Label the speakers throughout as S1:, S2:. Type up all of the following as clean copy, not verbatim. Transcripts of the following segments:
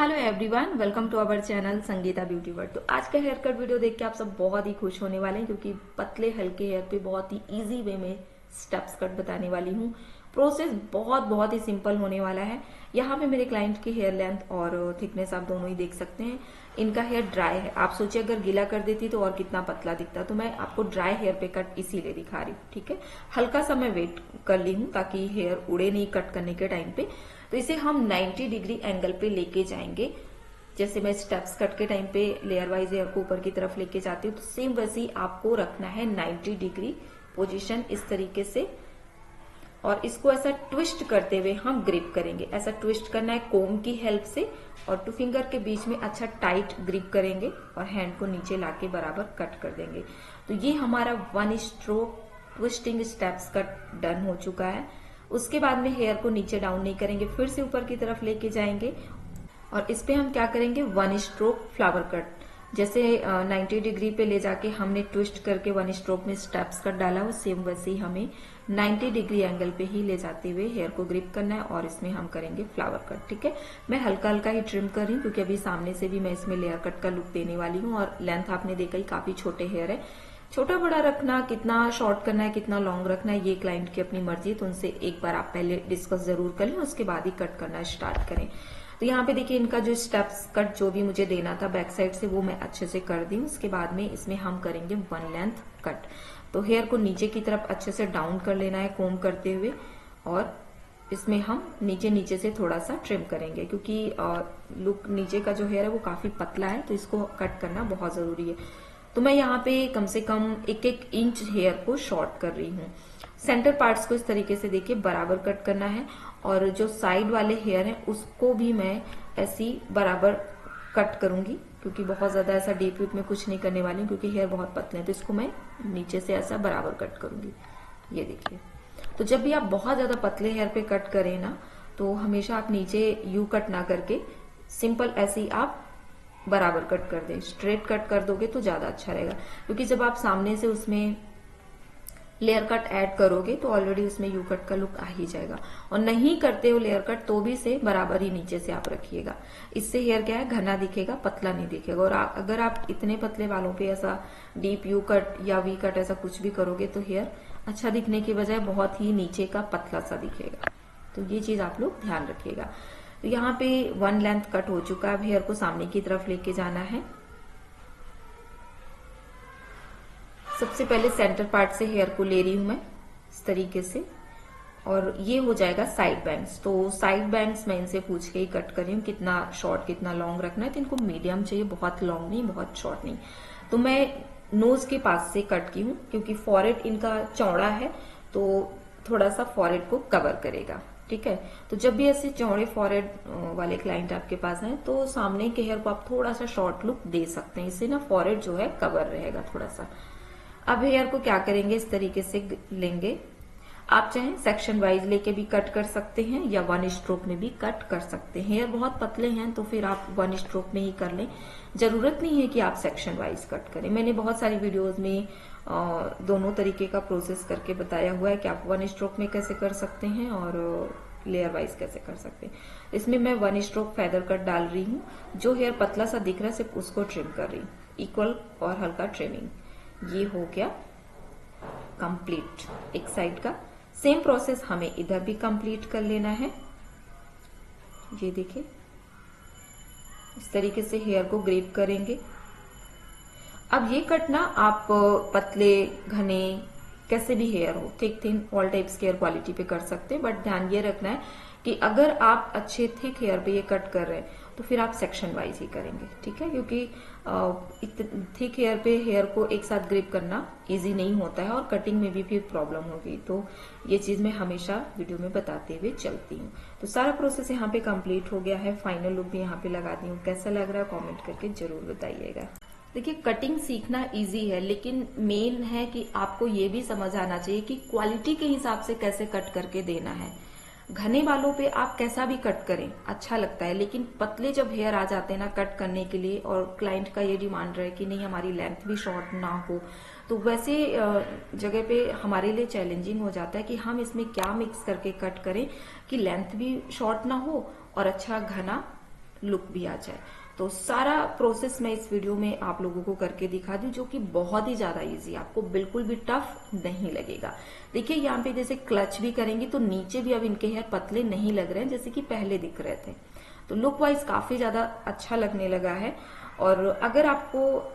S1: Hello everyone, welcome to our channel Sangeeta beauty world. तो आज का हेयर कट वीडियो देख के आप सब बहुत ही खुश होने वाले हैं, क्योंकि पतले हल्के हेयर पे बहुत ही इजी वे में स्टेप्स कट बताने वाली हूँ। प्रोसेस बहुत ही सिंपल होने वाला है। यहाँ पे मेरे क्लाइंट की हेयर लेंथ और थिकनेस आप दोनों ही देख सकते हैं। इनका हेयर ड्राई है। आप सोचिए अगर गीला कर देती तो और कितना पतला दिखता। तो मैं आपको ड्राई हेयर पे कट इसीलिए दिखा रही हूँ, ठीक है। हल्का सा मैं वेट कर ली हूँ ताकि हेयर उड़े नहीं कट करने के टाइम पे। तो इसे हम 90 डिग्री एंगल पे लेके जाएंगे। जैसे मैं स्टेप्स कट के टाइम पे लेयर वाइज हेयर को ऊपर की तरफ लेके जाती हूँ, तो सेम वैसे ही आपको रखना है 90 डिग्री पोजीशन इस तरीके से। और इसको ऐसा ट्विस्ट करते हुए हम ग्रिप करेंगे। ऐसा ट्विस्ट करना है कोम की हेल्प से, और टू फिंगर के बीच में अच्छा टाइट ग्रिप करेंगे और हैंड को नीचे लाके बराबर कट कर देंगे। तो ये हमारा 1 stroke twisting steps cut done हो चुका है। उसके बाद में हेयर को नीचे डाउन नहीं करेंगे, फिर से ऊपर की तरफ लेके जाएंगे और इस पे हम क्या करेंगे 1 स्ट्रोक फ्लावर कट। जैसे 90 डिग्री पे ले जाके हमने ट्विस्ट करके 1 स्ट्रोक में स्टेप्स कट डाला, वो सेम वैसे ही हमें 90 डिग्री एंगल पे ही ले जाते हुए हेयर को ग्रिप करना है और इसमें हम करेंगे फ्लावर कट, ठीक है। मैं हल्का हल्का ही ट्रिम कर रही हूँ, क्योंकि अभी सामने से भी मैं इसमें लेयर कट का लुक देने वाली हूँ। और लेंथ आपने देखा ही काफी छोटे हेयर है। छोटा बड़ा रखना, कितना शॉर्ट करना है, कितना लॉन्ग रखना है, ये क्लाइंट की अपनी मर्जी है। तो उनसे एक बार आप पहले डिस्कस जरूर कर लें, उसके बाद ही कट करना स्टार्ट करें। तो यहाँ पे देखिए इनका जो स्टेप्स कट जो भी मुझे देना था बैक साइड से, वो मैं अच्छे से कर दी। उसके बाद में इसमें हम करेंगे 1 लेंथ कट। तो हेयर को नीचे की तरफ अच्छे से डाउन कर लेना है कोम करते हुए, और इसमें हम नीचे नीचे से थोड़ा सा ट्रिम करेंगे, क्योंकि लुक नीचे का जो हेयर है वो काफी पतला है, तो इसको कट करना बहुत जरूरी है। तो मैं यहाँ पे कम से कम 1-1 इंच हेयर को शॉर्ट कर रही हूँ। सेंटर पार्ट्स को इस तरीके से देखिए बराबर कट करना है, और जो साइड वाले हेयर हैं उसको भी मैं ऐसी बराबर कट करूंगी, क्योंकि बहुत ज्यादा ऐसा डीप रूट में कुछ नहीं करने वाली हूँ, क्योंकि हेयर बहुत पतले हैं। तो इसको मैं नीचे से ऐसा बराबर कट करूंगी, ये देखिए। तो जब भी आप बहुत ज्यादा पतले हेयर पे कट करें ना, तो हमेशा आप नीचे यू कट ना करके सिंपल ऐसे ही आप बराबर कट कर दें। स्ट्रेट कट कर दोगे तो ज्यादा अच्छा रहेगा, क्योंकि जब आप सामने से उसमें लेयर कट ऐड करोगे तो ऑलरेडी उसमें यू कट का लुक आ ही जाएगा। और नहीं करते हो लेयर कट तो भी से बराबर ही नीचे से आप रखिएगा। इससे हेयर क्या है, घना दिखेगा, पतला नहीं दिखेगा। और अगर आप इतने पतले बालों पे ऐसा डीप यू कट या वी कट ऐसा कुछ भी करोगे तो हेयर अच्छा दिखने की बजाय बहुत ही नीचे का पतला सा दिखेगा। तो ये चीज आप लोग ध्यान रखिएगा। तो यहाँ पे 1 लेंथ कट हो चुका है। अब हेयर को सामने की तरफ लेके जाना है। सबसे पहले सेंटर पार्ट से हेयर को ले रही हूं मैं इस तरीके से, और ये हो जाएगा साइड बैंग्स। तो साइड बैंग्स मैं इनसे पूछ के ही कट कर रही हूँ कितना शॉर्ट कितना लॉन्ग रखना है। तो इनको मीडियम चाहिए, बहुत लॉन्ग नहीं बहुत शॉर्ट नहीं। तो मैं नोज के पास से कट की हूँ, क्योंकि फॉरहेड इनका चौड़ा है, तो थोड़ा सा फॉरहेड को कवर करेगा, ठीक है। तो जब भी ऐसे चौड़े फॉरहेड वाले क्लाइंट आपके पास हैं, तो सामने के हेयर को आप थोड़ा सा शॉर्ट लुक दे सकते हैं। इससे ना फॉरहेड जो है कवर रहेगा थोड़ा सा। अब हेयर को क्या करेंगे, इस तरीके से लेंगे। आप चाहें सेक्शन वाइज लेके भी कट कर सकते हैं, या 1 स्ट्रोक में भी कट कर सकते हैं। हेयर बहुत पतले हैं तो फिर आप 1 स्ट्रोक में ही कर लें। जरूरत नहीं है कि आप सेक्शन वाइज कट करें। मैंने बहुत सारी वीडियोस में दोनों तरीके का प्रोसेस करके बताया हुआ है कि आप 1 स्ट्रोक में कैसे कर सकते हैं और लेयर वाइज कैसे कर सकते हैं। इसमें मैं 1 स्ट्रोक फेदर कट डाल रही हूँ। जो हेयर पतला सा दिख रहा है सिर्फ उसको ट्रिम कर रही हूँ, इक्वल और हल्का ट्रिमिंग। ये हो गया कंप्लीट एक साइड का। सेम प्रोसेस हमें इधर भी कंप्लीट कर लेना है। ये देखिए इस तरीके से हेयर को ग्रेप करेंगे। अब ये कट ना आप पतले घने कैसे भी हेयर हो, थिक थिन ऑल टाइप्स के हेयर क्वालिटी पे कर सकते हैं। बट ध्यान ये रखना है कि अगर आप अच्छे थिक हेयर पे ये कट कर रहे हैं तो फिर आप सेक्शन वाइज ही करेंगे, ठीक है। क्योंकि थिक हेयर पे हेयर को एक साथ ग्रिप करना इजी नहीं होता है, और कटिंग में भी फिर प्रॉब्लम होगी। तो ये चीज मैं हमेशा वीडियो में बताते हुए चलती हूँ। तो सारा प्रोसेस यहाँ पे कंप्लीट हो गया है। फाइनल लुक भी यहाँ पे लगाती हूँ। कैसा लग रहा है कॉमेंट करके जरूर बताइएगा। देखिए कटिंग सीखना इजी है, लेकिन मेन है कि आपको ये भी समझ आना चाहिए कि क्वालिटी के हिसाब से कैसे कट करके देना है। घने बालों पे आप कैसा भी कट करें अच्छा लगता है, लेकिन पतले जब हेयर आ जाते हैं ना कट करने के लिए, और क्लाइंट का ये डिमांड रहे कि नहीं हमारी लेंथ भी शॉर्ट ना हो, तो वैसे जगह पे हमारे लिए चैलेंजिंग हो जाता है कि हम इसमें क्या मिक्स करके कट करें कि लेंथ भी शॉर्ट ना हो और अच्छा घना लुक भी आ जाए। तो सारा प्रोसेस मैं इस वीडियो में आप लोगों को करके दिखा दूं, जो कि बहुत ही ज्यादा इजी, आपको बिल्कुल भी टफ नहीं लगेगा। देखिए यहाँ पे जैसे क्लच भी करेंगे तो नीचे भी अब इनके हेयर पतले नहीं लग रहे हैं जैसे कि पहले दिख रहे थे। तो लुक वाइज काफी ज्यादा अच्छा लगने लगा है। और अगर आपको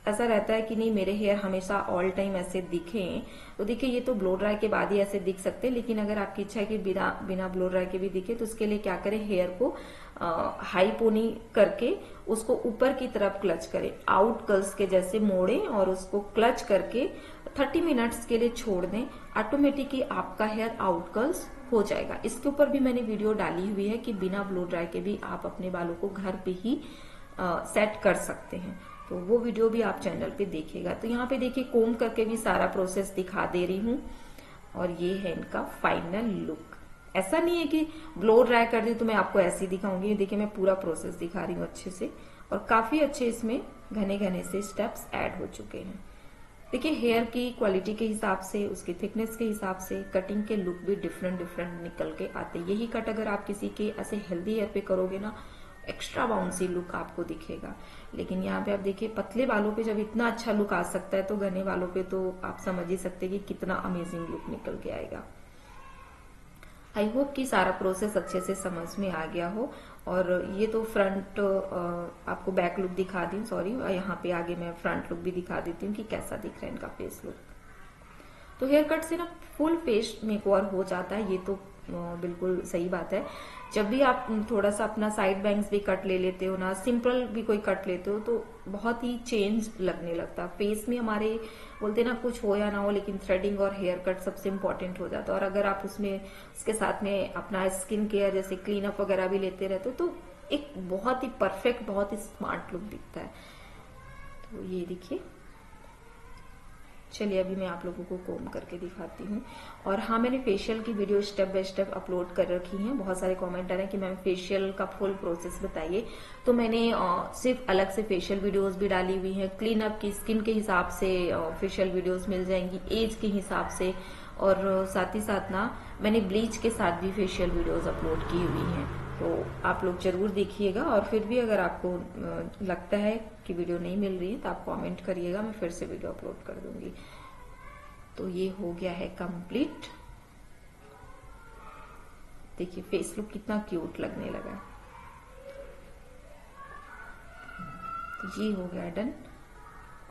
S1: ऐसा रहता है कि नहीं मेरे हेयर हमेशा ऑल टाइम ऐसे दिखें, तो देखिए ये तो ब्लो ड्राई के बाद ही ऐसे दिख सकते हैं, लेकिन अगर आपकी इच्छा है कि बिना ब्लो ड्राई के भी दिखे तो उसके लिए क्या करें, हेयर को हाई पोनी करके उसको ऊपर की तरफ क्लच करें, आउट कर्ल्स के जैसे मोड़ें और उसको क्लच करके 30 मिनट्स के लिए छोड़ दें। ऑटोमेटिकली आपका हेयर आउट कर्ल्स हो जाएगा। इसके ऊपर भी मैंने वीडियो डाली हुई है कि बिना ब्लो ड्राई के भी आप अपने बालों को घर पे ही सेट कर सकते हैं, तो वो वीडियो भी आप चैनल पे देखिएगा। तो यहाँ पे देखिए कोम करके भी सारा प्रोसेस दिखा दे रही हूँ और ये है इनका फाइनल लुक। ऐसा नहीं है कि ब्लो ड्राई कर दी तो मैं आपको ऐसे दिखाऊंगी। देखिए मैं पूरा प्रोसेस दिखा रही हूँ अच्छे से, और काफी अच्छे इसमें घने घने से स्टेप्स ऐड हो चुके हैं। देखिए हेयर की क्वालिटी के हिसाब से, उसकी थिकनेस के हिसाब से कटिंग के लुक भी डिफरेंट डिफरेंट निकल के आते हैं। यही कट अगर आप किसी के ऐसे हेल्दी हेयर पे करोगे ना, एक्स्ट्रा बाउंसी लुक आपको दिखेगा। लेकिन यहाँ पे आप देखिए पतले बालों पे जब इतना अच्छा लुक आ सकता है तो घने बालों पे तो आप समझ ही सकते हैं कि कितना अमेजिंग लुक निकल के आएगा। आई होप कि सारा प्रोसेस अच्छे से समझ में आ गया हो। और ये तो फ्रंट आपको बैक लुक दिखा दी, सॉरी यहाँ पे आगे मैं फ्रंट लुक भी दिखा देती हूँ कि कैसा दिख रहा है इनका फेस लुक। तो हेयर कट से ना फुल फेस मेकओवर हो जाता है, ये तो बिल्कुल सही बात है। जब भी आप थोड़ा सा अपना साइड बैंग्स भी कट ले लेते हो ना, सिंपल भी कोई कट लेते हो, तो बहुत ही चेंज लगने लगता है फेस में हमारे। बोलते ना कुछ हो या ना हो, लेकिन थ्रेडिंग और हेयर कट सबसे इम्पोर्टेंट हो जाता है। और अगर आप उसमें उसके साथ में अपना स्किन केयर जैसे क्लीन अप वगैरह भी लेते रहते हो तो एक बहुत ही परफेक्ट, बहुत ही स्मार्ट लुक दिखता है। तो ये देखिए, चलिए अभी मैं आप लोगों को कोम करके दिखाती हूँ। और हाँ, मैंने फेशियल की video step by step upload कर रखी है। बहुत सारे कमेंट आ रहे हैं कि मैम फेशियल का फुल प्रोसेस बताइए, तो मैंने सिर्फ अलग से फेशियल वीडियोस भी डाली हुई है। क्लीन अप की स्किन के हिसाब से फेशियल वीडियोस मिल जाएंगी, एज के हिसाब से, और साथ ही साथ ना मैंने ब्लीच के साथ भी फेशियल वीडियोज अपलोड की हुई है। तो आप लोग जरूर देखिएगा। और फिर भी अगर आपको लगता है कि वीडियो नहीं मिल रही है तो आप कमेंट करिएगा, मैं फिर से वीडियो अपलोड कर दूंगी। तो ये हो गया है कंप्लीट। देखिए फेस लुक कितना क्यूट लगने लगा। तो ये हो गया डन।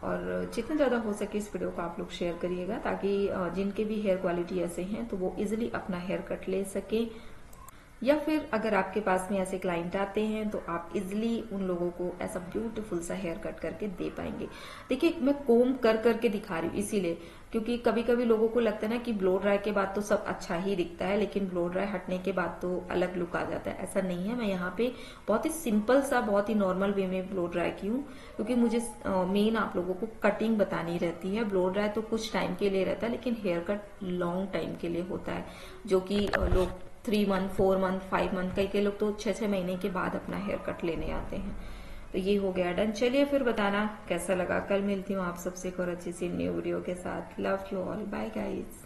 S1: और जितना ज्यादा हो सके इस वीडियो को आप लोग शेयर करिएगा, ताकि जिनके भी हेयर क्वालिटी ऐसे हैं तो वो इजिली अपना हेयर कट ले सके। या फिर अगर आपके पास में ऐसे क्लाइंट आते हैं तो आप इजिली उन लोगों को ऐसा ब्यूटीफुल सा हेयर कट करके दे पाएंगे। देखिए मैं कोम कर करके दिखा रही हूँ इसीलिए, क्योंकि कभी कभी लोगों को लगता है ना कि ब्लो ड्राई के बाद तो सब अच्छा ही दिखता है, लेकिन ब्लो ड्राई हटने के बाद तो अलग लुक आ जाता है। ऐसा नहीं है। मैं यहाँ पे बहुत ही सिंपल सा, बहुत ही नॉर्मल वे में ब्लो ड्राई की हूँ, क्योंकि मुझे मेन आप लोगों को कटिंग बतानी रहती है। ब्लो ड्राई तो कुछ टाइम के लिए रहता है, लेकिन हेयर कट लॉन्ग टाइम के लिए होता है, जो कि लोग 3 मंथ, 4 मंथ, 5 मंथ, कई लोग तो 6-6 महीने के बाद अपना हेयर कट लेने आते हैं। तो ये हो गया डन। चलिए फिर बताना कैसा लगा। कल मिलती हूँ आप सबसे एक और अच्छी सी न्यू वीडियो के साथ। Love you all, bye guys.